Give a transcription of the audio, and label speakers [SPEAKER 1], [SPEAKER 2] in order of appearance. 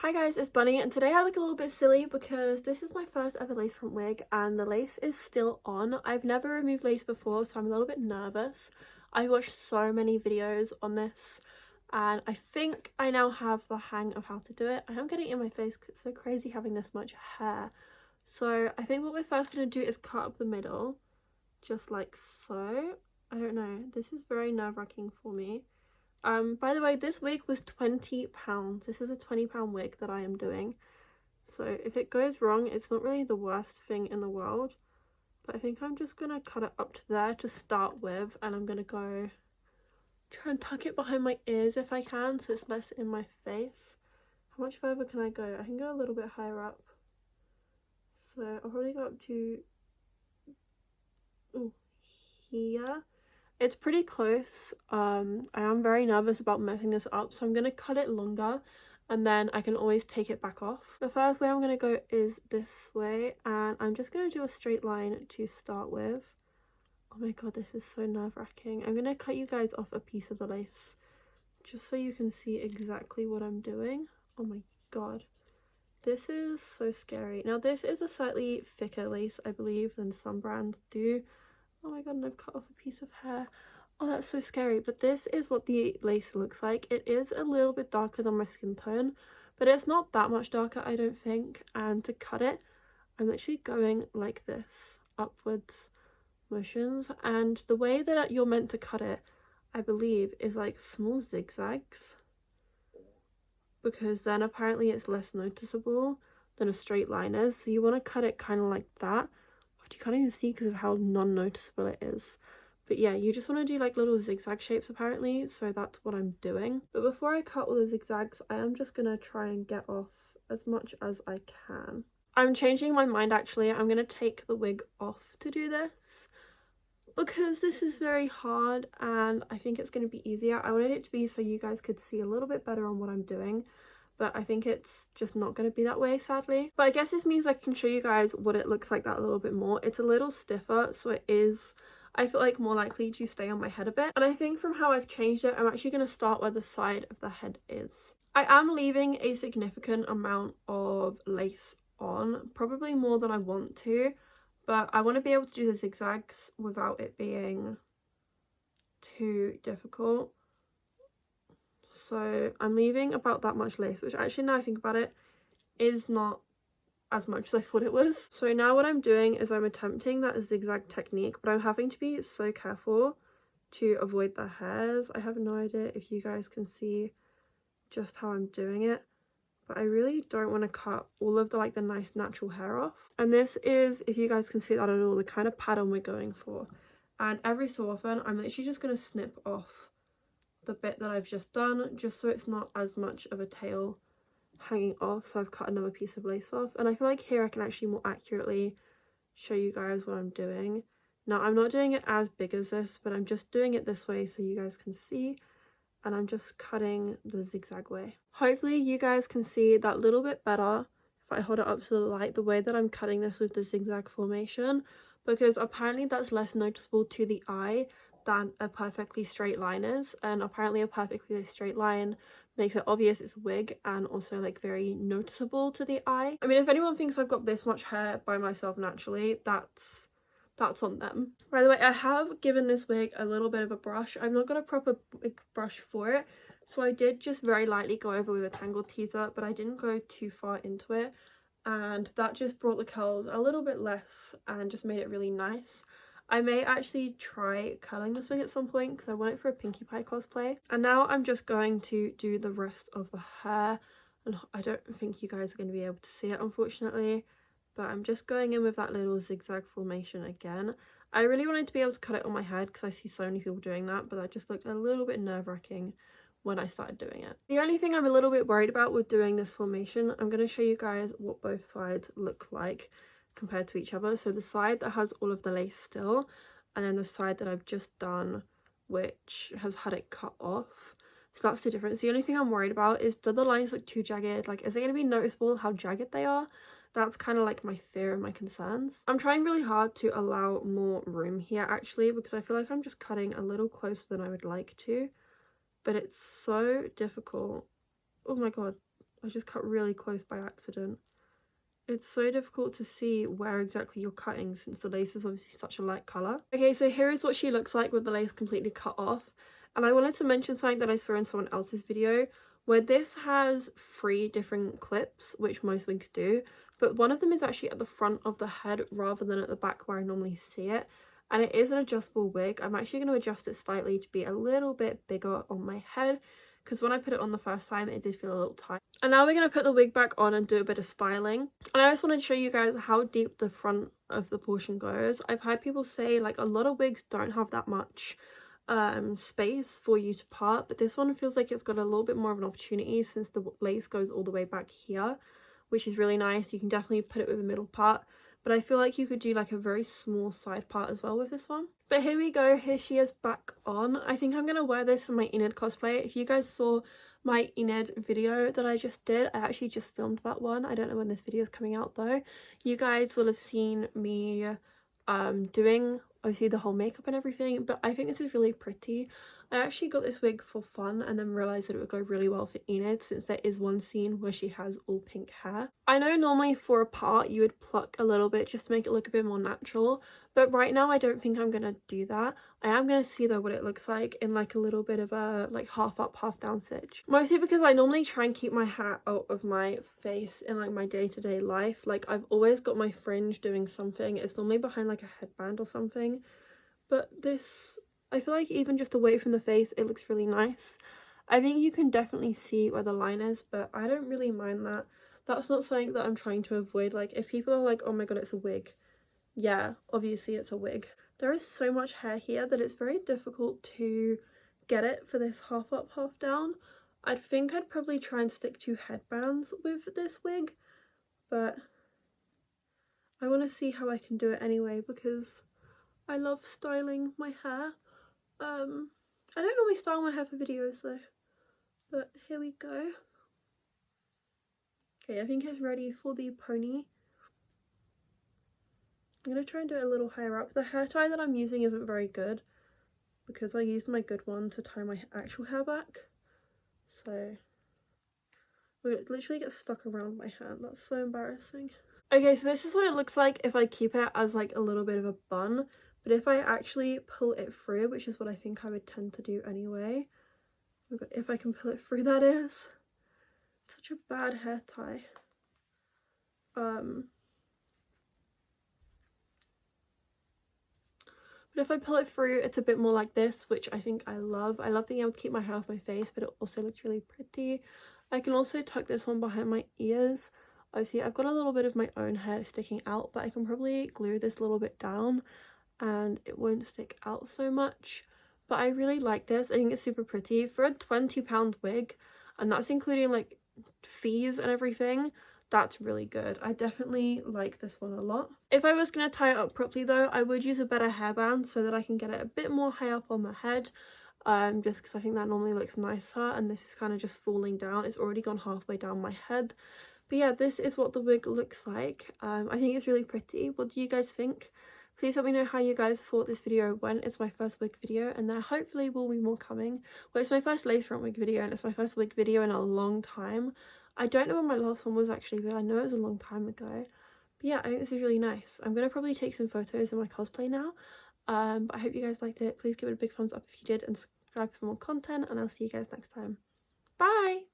[SPEAKER 1] Hi guys, it's Bunny, and today I look a little bit silly because this is my first ever lace front wig and the lace is still on. I've never removed lace before, so I'm a little bit nervous. I watched so many videos on this and I think I now have the hang of how to do it. I am getting it in my face because it's so crazy having this much hair. So I think what we're first going to do is cut up the middle, just like so. I don't know, this is very nerve-wracking for me. By the way, this wig was £20. This is a £20 wig that I am doing. So if it goes wrong, it's not really the worst thing in the world. But I think I'm just going to cut it up to there to start with. And I'm going to go try and tuck it behind my ears if I can, so it's less in my face. How much further can I go? I can go a little bit higher up. So I'll probably go up to here. It's pretty close. I am very nervous about messing this up, so I'm going to cut it longer and then I can always take it back off. The first way I'm going to go is this way, and I'm just going to do a straight line to start with. Oh my god, this is so nerve-wracking. I'm going to cut you guys off a piece of the lace just so you can see exactly what I'm doing. Oh my god. This is so scary. Now this is a slightly thicker lace, I believe, than some brands do. Oh my god, and I've cut off a piece of hair. Oh, that's so scary. But this is what the lace looks like. It is a little bit darker than my skin tone, but it's not that much darker, I don't think. And to cut it, I'm literally going like this, upwards motions. And the way that you're meant to cut it, I believe, is like small zigzags, because then apparently it's less noticeable than a straight line is. So you want to cut it kind of like that. You can't even see because of how non-noticeable it is. But yeah, you just want to do like little zigzag shapes apparently, so that's what I'm doing. But before I cut all the zigzags, I am just going to try and get off as much as I can. I'm changing my mind actually. I'm going to take the wig off to do this because this is very hard and I think it's going to be easier. I wanted it to be so you guys could see a little bit better on what I'm doing, but I think it's just not going to be that way, sadly. But I guess this means I can show you guys what it looks like that a little bit more. It's a little stiffer, so it is, I feel like, more likely to stay on my head a bit. And I think from how I've changed it, I'm actually going to start where the side of the head is. I am leaving a significant amount of lace on, probably more than I want to, but I want to be able to do the zigzags without it being too difficult. So I'm leaving about that much lace, which actually, now I think about it, is not as much as I thought it was. So now what I'm doing is I'm attempting that zigzag technique, but I'm having to be so careful to avoid the hairs. I have no idea if you guys can see just how I'm doing it, but I really don't want to cut all of the the nice natural hair off. And this is, if you guys can see that at all, the kind of pattern we're going for. And every so often I'm literally just going to snip off the bit that I've just done, just so it's not as much of a tail hanging off. So I've cut another piece of lace off, and I feel like here I can actually more accurately show you guys what I'm doing. Now I'm not doing it as big as this, but I'm just doing it this way so you guys can see, and I'm just cutting the zigzag way. Hopefully you guys can see that little bit better if I hold it up to the light, the way that I'm cutting this with the zigzag formation, because apparently that's less noticeable to the eye than a perfectly straight line is, and apparently a perfectly straight line makes it obvious it's a wig and also like very noticeable to the eye. I mean, if anyone thinks I've got this much hair by myself naturally, that's on them. By the way, I have given this wig a little bit of a brush. I've not got a proper big brush for it, so I did just very lightly go over with a tangle teaser, but I didn't go too far into it, and that just brought the curls a little bit less and just made it really nice. I may actually try curling this wig at some point because I want it for a Pinkie Pie cosplay. And now I'm just going to do the rest of the hair, and I don't think you guys are going to be able to see it unfortunately, but I'm just going in with that little zigzag formation again. I really wanted to be able to cut it on my head because I see so many people doing that, but that just looked a little bit nerve-wracking when I started doing it. The only thing I'm a little bit worried about with doing this formation, I'm going to show you guys what both sides look like compared to each other. So the side that has all of the lace still, and then the side that I've just done which has had it cut off. So that's the difference. The only thing I'm worried about is, do the lines look too jagged? Like, is it going to be noticeable how jagged they are? That's kind of like my fear and my concerns. I'm trying really hard to allow more room here actually, because I feel like I'm just cutting a little closer than I would like to, but it's so difficult. Oh my god, I just cut really close by accident. It's so difficult to see where exactly you're cutting since the lace is obviously such a light colour. Okay, so here is what she looks like with the lace completely cut off. And I wanted to mention something that I saw in someone else's video where this has 3 different clips, which most wigs do, but one of them is actually at the front of the head rather than at the back where I normally see it. And it is an adjustable wig. I'm actually going to adjust it slightly to be a little bit bigger on my head, because when I put it on the first time it did feel a little tight. And now we're going to put the wig back on and do a bit of styling. And I just wanted to show you guys how deep the front of the portion goes. I've heard people say like a lot of wigs don't have that much space for you to part, but this one feels like it's got a little bit more of an opportunity since the lace goes all the way back here, which is really nice. You can definitely put it with a middle part, but I feel like you could do like a very small side part as well with this one. But here we go, here she is back on. I think I'm gonna wear this for my Enid cosplay. If you guys saw my Enid video that I just did, I actually just filmed that one. I don't know when this video is coming out though. You guys will have seen me doing obviously the whole makeup and everything, but I think this is really pretty. I actually got this wig for fun and then realised that it would go really well for Enid since there is one scene where she has all pink hair. I know normally for a part you would pluck a little bit just to make it look a bit more natural, but right now I don't think I'm gonna do that. I am gonna see though what it looks like in like a little bit of a like half up half down stitch, mostly because I normally try and keep my hair out of my face in like my day-to-day life. Like I've always got my fringe doing something. It's normally behind like a headband or something, but this, I feel like even just away from the face it looks really nice. I think you can definitely see where the line is, but I don't really mind that. That's not something that I'm trying to avoid. Like if people are like, oh my god, it's a wig, yeah, obviously it's a wig. There is so much hair here that it's very difficult to get it for this half up half down. I think I'd probably try and stick to headbands with this wig, but I want to see how I can do it anyway because I love styling my hair. I don't normally style my hair for videos though, but here we go. Okay, I think it's ready for the pony. I'm going to try and do it a little higher up. The hair tie that I'm using isn't very good because I used my good one to tie my actual hair back. So it literally gets stuck around my hand. That's so embarrassing. Okay, so this is what it looks like if I keep it as like a little bit of a bun. But if I actually pull it through, which is what I think I would tend to do anyway. Oh my god, if I can pull it through, that is. Such a bad hair tie. But if I pull it through, it's a bit more like this, which I think I love. I love being able to keep my hair off my face, but it also looks really pretty. I can also tuck this one behind my ears. Obviously, I've got a little bit of my own hair sticking out, but I can probably glue this a little bit down and it won't stick out so much. But I really like this. I think it's super pretty for a £20 wig, and that's including like fees and everything. That's really good. I definitely like this one a lot. If I was going to tie it up properly though, I would use a better hairband so that I can get it a bit more high up on the head, just because I think that normally looks nicer, and this is kind of just falling down. It's already gone halfway down my head. But yeah, this is what the wig looks like. I think it's really pretty. What do you guys think? Please let me know how you guys thought this video went. It's my first wig video and there hopefully will be more coming. Well, it's my first lace front wig video and it's my first wig video in a long time. I don't know when my last one was actually, but I know it was a long time ago. But yeah, I think this is really nice. I'm going to probably take some photos of my cosplay now. But I hope you guys liked it. Please give it a big thumbs up if you did and subscribe for more content, and I'll see you guys next time. Bye!